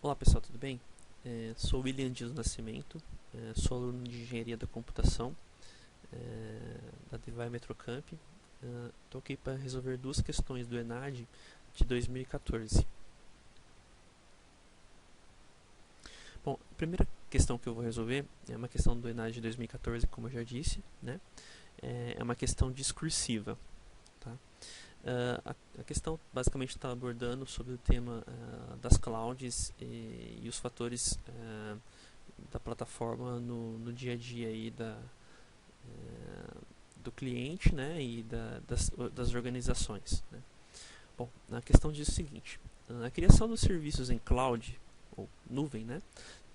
Olá pessoal, tudo bem? Sou William Dias Nascimento, sou aluno de Engenharia da Computação da Devai Metrocamp. Estou aqui para resolver duas questões do ENAD de 2014. Bom, a primeira questão que eu vou resolver é uma questão do ENAD de 2014, como eu já disse, né? É uma questão discursiva. Tá? A questão basicamente está abordando sobre o tema das clouds e os fatores da plataforma no dia a dia aí do cliente, né, e das organizações, né. Bom, a questão diz o seguinte: a criação dos serviços em cloud ou nuvem, né,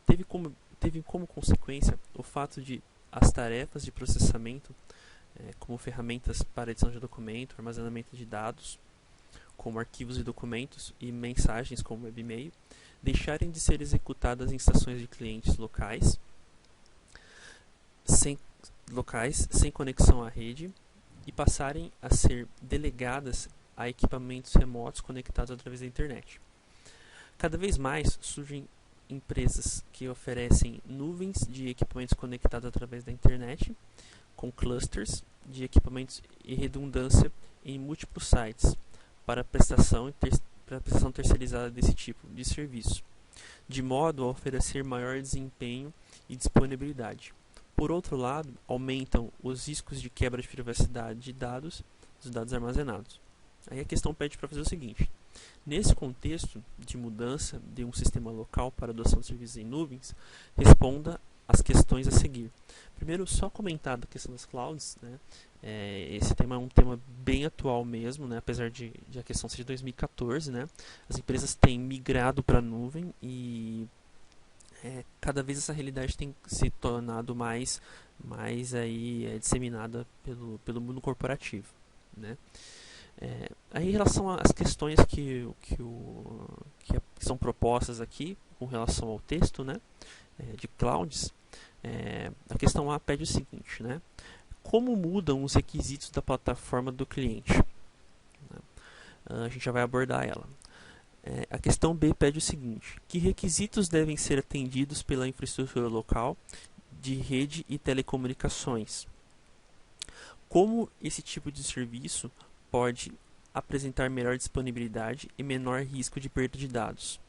teve como consequência o fato de as tarefas de processamento, como ferramentas para edição de documento, armazenamento de dados, como arquivos e documentos, e mensagens como webmail, deixarem de ser executadas em estações de clientes locais, sem conexão à rede, e passarem a ser delegadas a equipamentos remotos conectados através da internet. Cada vez mais surgem empresas que oferecem nuvens de equipamentos conectados através da internet, com clusters de equipamentos e redundância em múltiplos sites para prestação terceirizada desse tipo de serviço, de modo a oferecer maior desempenho e disponibilidade. Por outro lado, aumentam os riscos de quebra de privacidade dos dados armazenados. Aí a questão pede para fazer o seguinte: nesse contexto de mudança de um sistema local para adoção de serviços em nuvens, responda as questões a seguir. Primeiro, só comentar da questão das clouds, né? Esse tema é um tema bem atual mesmo, né? Apesar de a questão ser de 2014, né? As empresas têm migrado para a nuvem e cada vez essa realidade tem se tornado mais aí, disseminada pelo mundo corporativo, né? Aí, em relação às questões que são propostas aqui com relação ao texto, né, de clouds, a questão A pede o seguinte, né: como mudam os requisitos da plataforma do cliente? A gente já vai abordar ela. A questão B pede o seguinte: que requisitos devem ser atendidos pela infraestrutura local de rede e telecomunicações? Como esse tipo de serviço pode apresentar melhor disponibilidade e menor risco de perda de dados?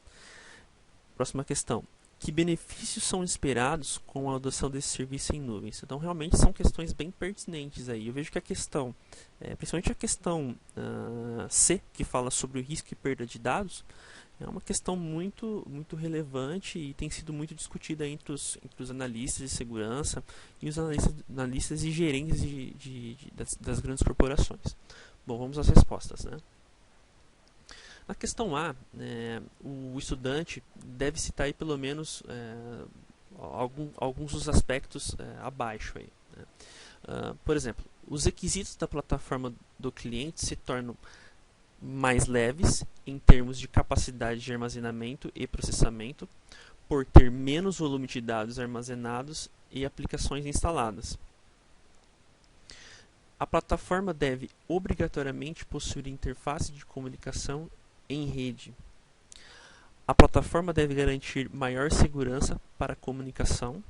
Próxima questão: que benefícios são esperados com a adoção desse serviço em nuvens? Então, realmente são questões bem pertinentes aí. Eu vejo que a questão, principalmente a questão C, que fala sobre o risco e perda de dados, é uma questão muito relevante e tem sido muito discutida entre os analistas de segurança e os analistas e gerentes das grandes corporações. Bom, vamos às respostas, né? Na questão A, o estudante deve citar aí pelo menos alguns dos aspectos abaixo aí, né? Por exemplo, os requisitos da plataforma do cliente se tornam mais leves em termos de capacidade de armazenamento e processamento, por ter menos volume de dados armazenados e aplicações instaladas. A plataforma deve obrigatoriamente possuir interface de comunicação em rede. A plataforma deve garantir maior segurança para a comunicação.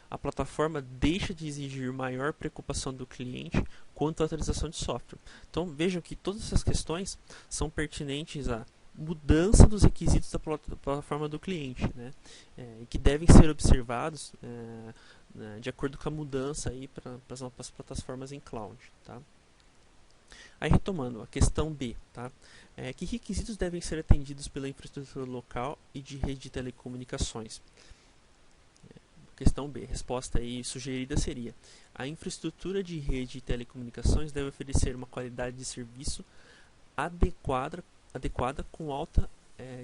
A plataforma deixa de exigir maior preocupação do cliente quanto à atualização de software. Então vejam que todas essas questões são pertinentes à mudança dos requisitos da plataforma do cliente, né? E que devem ser observados de acordo com a mudança para as plataformas em cloud. Tá? Aí, retomando a questão B, tá? Que requisitos devem ser atendidos pela infraestrutura local e de rede de telecomunicações? Questão B, resposta aí sugerida seria: a infraestrutura de rede de telecomunicações deve oferecer uma qualidade de serviço adequada com alta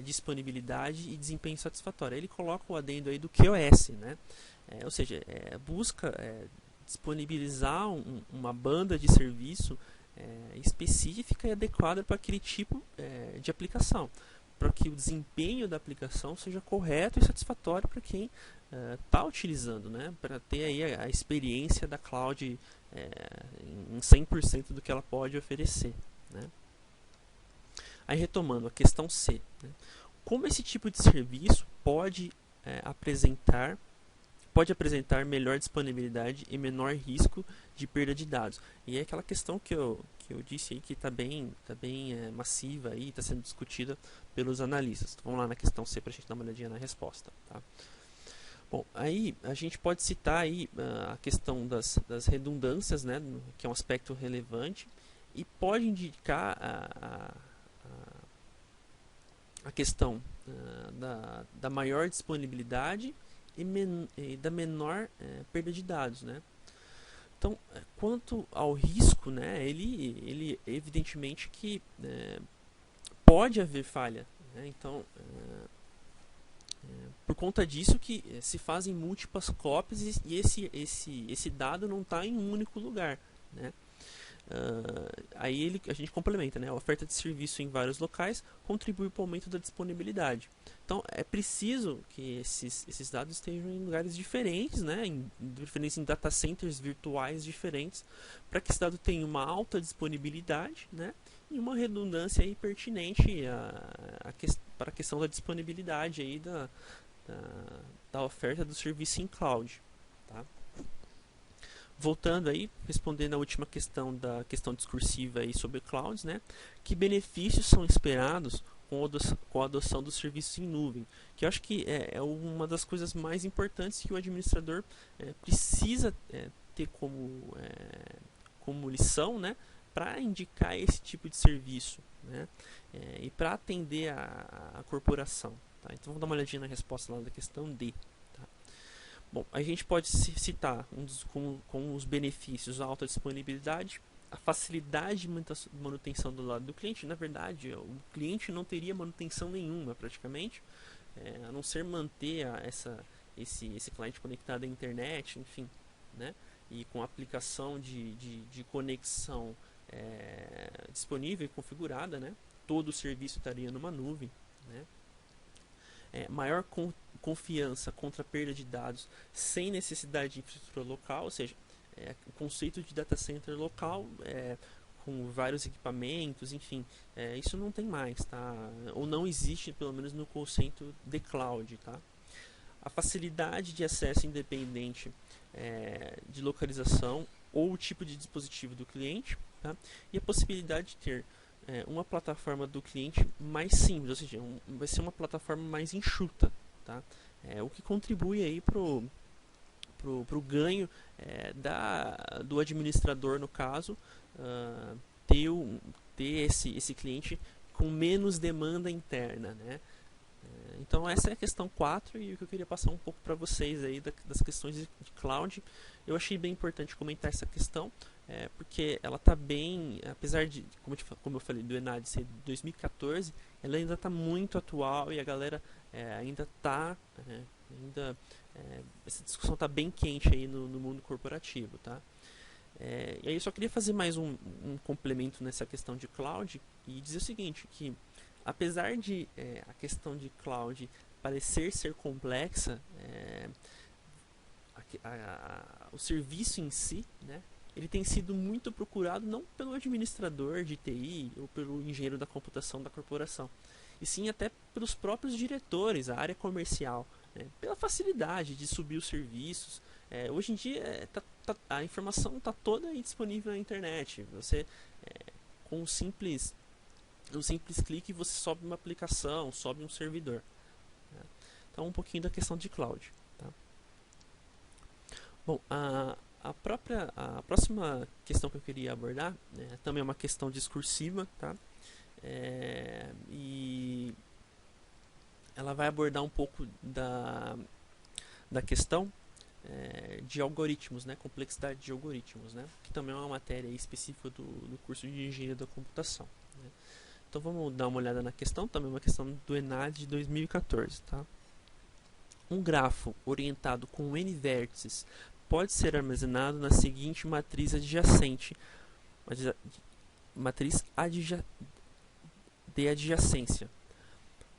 disponibilidade e desempenho satisfatório. Aí ele coloca o adendo aí do QoS, né? Ou seja, busca disponibilizar uma banda de serviço específica e adequada para aquele tipo de aplicação, para que o desempenho da aplicação seja correto e satisfatório para quem está utilizando, né? Para ter aí a experiência da cloud em 100% do que ela pode oferecer, né? Aí, retomando a questão C, né? como esse tipo de serviço pode apresentar melhor disponibilidade e menor risco de perda de dados. E é aquela questão que eu disse aí que está bem massiva e está sendo discutida pelos analistas. Então, vamos lá na questão C para a gente dar uma olhadinha na resposta. Tá? Bom, aí a gente pode citar aí a questão das redundâncias, né, que é um aspecto relevante, e pode indicar a questão da maior disponibilidade e da menor perda de dados, né? Então, quanto ao risco, né, ele evidentemente que pode haver falha, né? Então, por conta disso que se fazem múltiplas cópias e esse dado não está em um único lugar, né? Aí a gente complementa, né? A oferta de serviço em vários locais contribui para o aumento da disponibilidade. Então é preciso que esses dados estejam em lugares diferentes, né? Em data centers virtuais diferentes, para que esse dado tenha uma alta disponibilidade, né? E uma redundância aí pertinente para a questão da disponibilidade aí da oferta do serviço em cloud. Tá? Voltando aí, respondendo a última questão da questão discursiva aí sobre clouds, né? Que benefícios são esperados com a adoção dos serviços em nuvem? Que eu acho que é uma das coisas mais importantes que o administrador precisa ter como lição, né? Para indicar esse tipo de serviço, né? E para atender a corporação. Tá? Então vamos dar uma olhadinha na resposta lá da questão D. Bom, a gente pode citar com os benefícios a alta disponibilidade, a facilidade de manutenção do lado do cliente. Na verdade, o cliente não teria manutenção nenhuma praticamente, a não ser manter esse cliente conectado à internet, enfim, né? E com a aplicação de conexão disponível e configurada, né? Todo o serviço estaria numa nuvem, né? Maior confiança contra a perda de dados sem necessidade de infraestrutura local, ou seja, o conceito de data center local com vários equipamentos, enfim, isso não tem mais, tá? Ou não existe, pelo menos no conceito de cloud, tá? A facilidade de acesso independente de localização ou tipo de dispositivo do cliente, tá? E a possibilidade de ter uma plataforma do cliente mais simples, ou seja, vai ser uma plataforma mais enxuta, tá? O que contribui aí pro ganho do administrador, no caso, ter esse cliente com menos demanda interna, né? Então essa é a questão 4 e o que eu queria passar um pouco para vocês aí das questões de cloud. Eu achei bem importante comentar essa questão, porque ela está bem, apesar de, como eu falei, do ENAD ser de 2014, ela ainda está muito atual e a galera ainda está, essa discussão está bem quente aí no mundo corporativo, tá? E aí eu só queria fazer mais um complemento nessa questão de cloud e dizer o seguinte, que apesar de a questão de cloud parecer ser complexa, o serviço em si, né, ele tem sido muito procurado não pelo administrador de TI ou pelo engenheiro da computação da corporação, e sim até pelos próprios diretores, a área comercial, né, pela facilidade de subir os serviços. Hoje em dia a informação está toda disponível na internet. Você, com um simples clique, você sobe uma aplicação, sobe um servidor. Né? Então, um pouquinho da questão de cloud. Tá? Bom, a próxima questão que eu queria abordar também é uma questão discursiva, tá? E ela vai abordar um pouco da questão de algoritmos, né? Complexidade de algoritmos, né? Que também é uma matéria específica do curso de engenharia da computação. Né? Então vamos dar uma olhada na questão, também uma questão do ENAD de 2014. Tá? Um grafo orientado com N vértices pode ser armazenado na seguinte matriz adjacente, matriz de adjacência.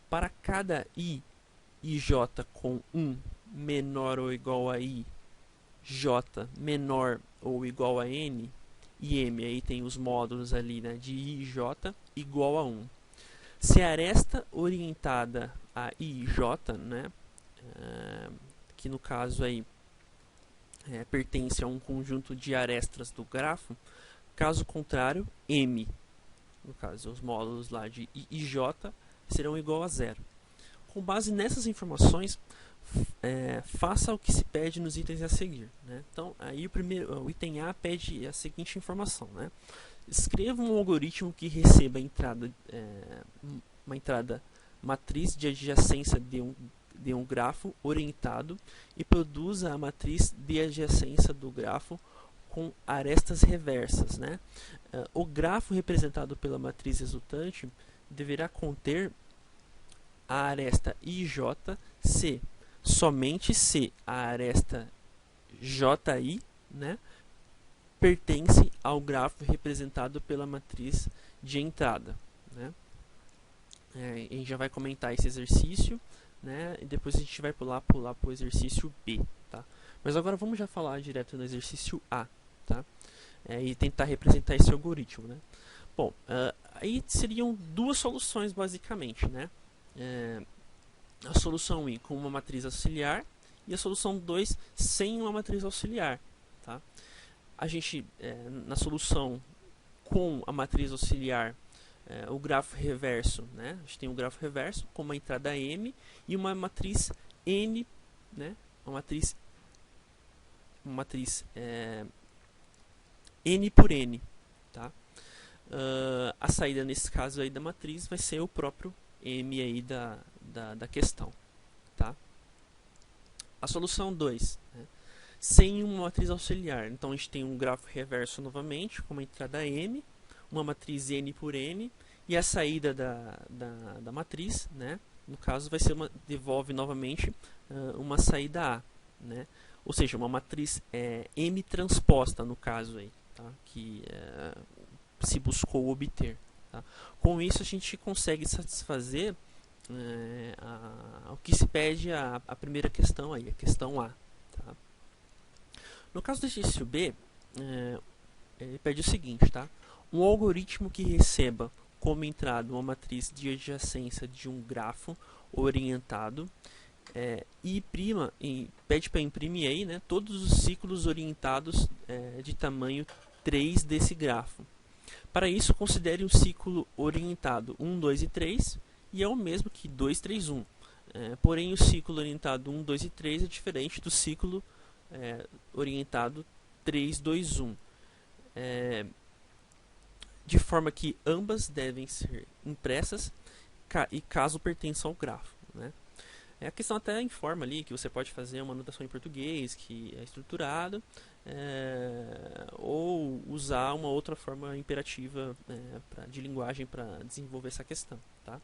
Para cada I e J com 1 menor ou igual a I, J menor ou igual a N, e M, aí tem os módulos ali, né, de I e J igual a 1. Se a aresta orientada a I e J, né, que no caso aí pertence a um conjunto de arestas do grafo, caso contrário, M, no caso os módulos lá de I e J, serão igual a zero. Com base nessas informações, faça o que se pede nos itens a seguir, né? Então, aí o item A pede a seguinte informação, né? Escreva um algoritmo que receba uma entrada matriz de adjacência de um grafo orientado e produza a matriz de adjacência do grafo com arestas reversas, né? O grafo representado pela matriz resultante deverá conter a aresta IJ se, somente se a aresta JI, né, pertence ao grafo representado pela matriz de entrada, né? A gente já vai comentar esse exercício, né, e depois a gente vai pular para o exercício B, tá? Mas agora vamos já falar direto no exercício A, tá? E tentar representar esse algoritmo, né? Bom, aí seriam duas soluções basicamente, né? A solução 1 com uma matriz auxiliar e a solução 2 sem uma matriz auxiliar, tá? A gente, na solução com a matriz auxiliar, o grafo reverso, né? A gente tem um grafo reverso com uma entrada M e uma matriz N, né? Uma matriz N por N, tá? A saída nesse caso aí da matriz vai ser o próprio M aí da questão, tá? A solução 2, né? Sem uma matriz auxiliar, então a gente tem um grafo reverso novamente com uma entrada M, uma matriz N por N e a saída da matriz, né? No caso vai ser devolve novamente uma saída A, né? Ou seja, uma matriz M transposta no caso aí, tá? Que se buscou obter, tá? Com isso a gente consegue satisfazer o que se pede a primeira questão aí, a questão A, tá? No caso do exercício B, ele pede o seguinte, tá? Um algoritmo que receba como entrada uma matriz de adjacência de um grafo orientado e pede para imprimir aí, né, todos os ciclos orientados de tamanho 3 desse grafo. Para isso, considere um ciclo orientado 1, 2 e 3 e é o mesmo que 2, 3, 1. Porém, o ciclo orientado 1, 2 e 3 é diferente do ciclo orientado 3, 2, 1. De forma que ambas devem ser impressas e caso pertençam ao grafo, né? A questão até informa ali que você pode fazer uma anotação em português que é estruturada ou usar uma outra forma imperativa de linguagem para desenvolver essa questão, tá?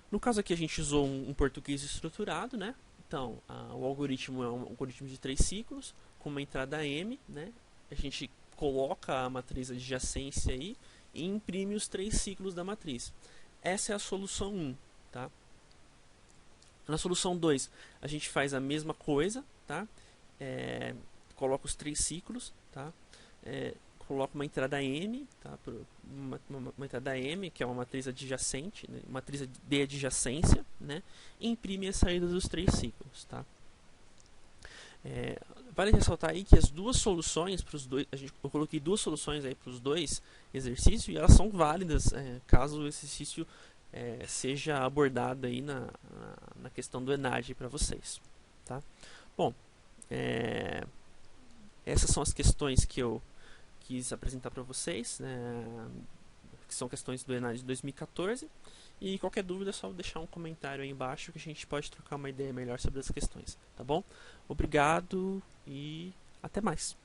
No caso aqui a gente usou um português estruturado, né? Então, o algoritmo é um algoritmo de 3 ciclos com uma entrada M, né? A gente coloca a matriz adjacência aí e imprime os 3 ciclos da matriz. Essa é a solução 1, tá? Na solução 2, a gente faz a mesma coisa, tá? Coloca os 3 ciclos, tá? Coloca uma entrada M, tá? Uma entrada M, que é uma matriz adjacente, né? Matriz de adjacência, né? E imprime a saída dos 3 ciclos, tá? Vale ressaltar aí que as duas soluções para os dois, eu coloquei duas soluções aí para os dois exercícios e elas são válidas caso o exercício seja abordado aí na questão do ENAD para vocês, tá? Bom, essas são as questões que eu quis apresentar para vocês, né, que são questões do ENAD de 2014. E qualquer dúvida é só deixar um comentário aí embaixo que a gente pode trocar uma ideia melhor sobre as questões, tá bom? Obrigado e até mais!